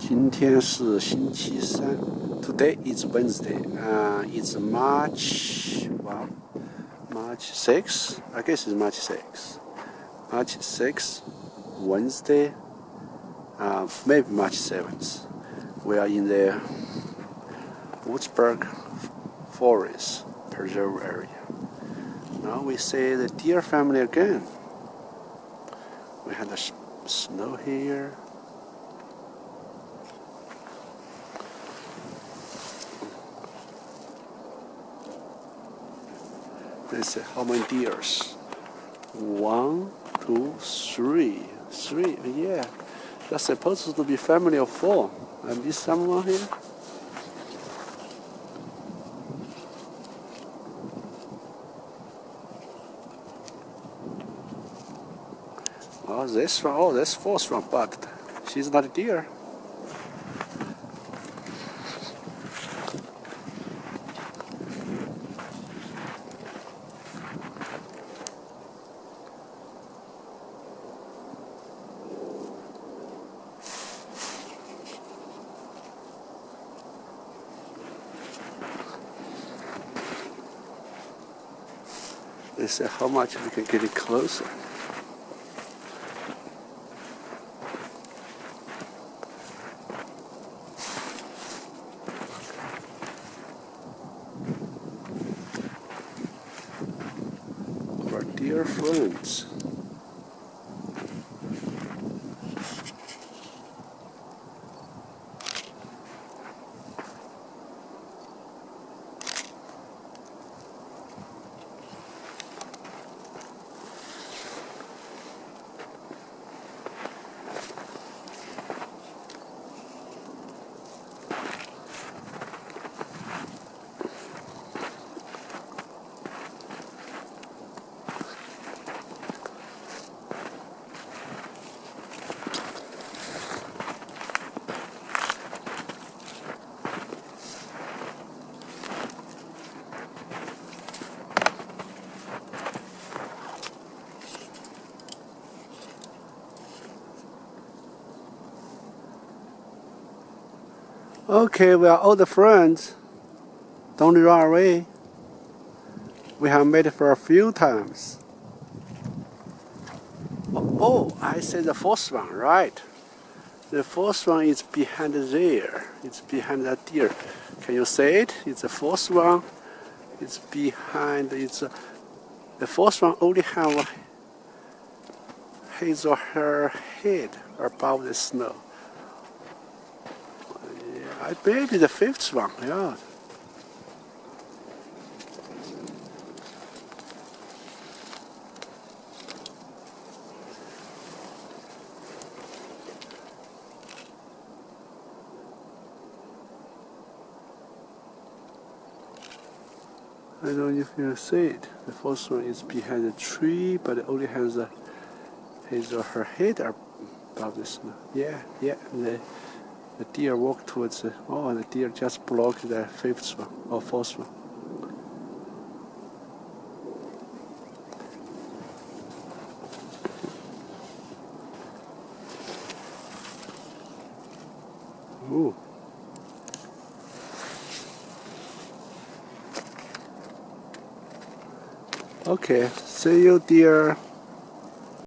今天是星期三 Today is Wednesday. It's March 6th. I guess it's March 6th. March 6th, Wednesday. Maybe March 7th. We are in the Woodsburg Forest Preserve area. Now we see the deer family again. We had the snow here. Let's see how many deers. 1, 2, 3. 3, yeah. That's supposed to be family of 4. I miss someone here. Oh, this one. Oh, that's 4th one, but she's not a deer. Let's see how much we can get it closer. Our dear friends. Okay, we are all the friends. Don't run away. We have met for a few times. Oh, I said the 4th one, right? The 4th one is behind there. It's behind that deer. Can you say it? It's the 4th one. It's behind. The 4th one only have his or her head above the snow. Yeah, maybe the 5th one. Yeah. I don't know if you see it. The 4th one is behind the tree, but it only has his or her head above the snow. Yeah. The deer walk towards the. Oh, the deer just blocked the 5th one or 4th one. Ooh. Okay, see you, dear.